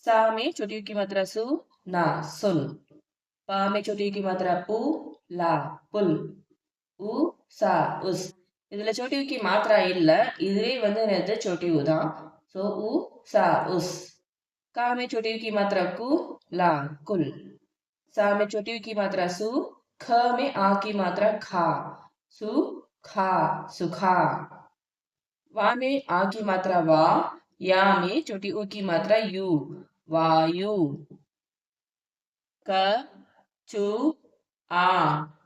सा में छोटी की मात्रा सु, ना सुन। पा में छोटी की मात्रा पु, ला पुल। உ சா உஸ். இதுல छोटी की மாத்திரா இல்ல, இதுவே வந்து என்னது छोटी ऊ தான். ஸோ உ சா உஸ். का में छोटी की मात्रा कु, ला कुल। सा में छोटी की मात्रा सु, ख में आ की मात्रा खा, सु खा सुखा। वा में आ की मात्रा वा, या में छोटी ऊ की मात्रा यू, वायु। क चु आ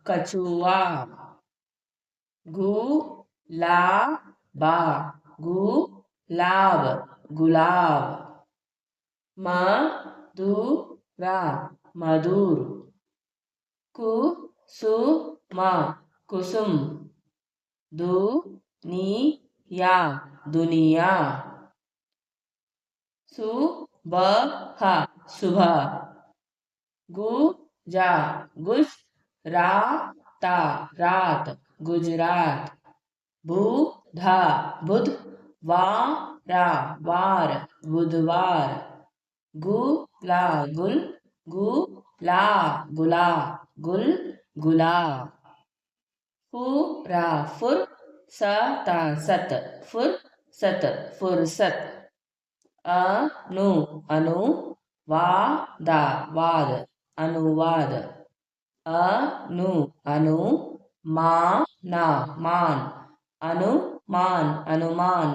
कछुआ। गु ला बा गुलाब गुलाब। म दु रा मधुर। कु सु म कुसुम। दु नी या दुनिया। सु ब ह सुबह। गु जा गुज रा ता रात गुजरात। भू धा बुध वा रा वार बुधवार। गु ला गुल गु ला गुला गुल गुला। फु रा फुर स ता सत फुर सत फुरसत। अनु अनु वा दा वाद अनुवाद। अनु अनु मा ना मान अनुमान अनुमान।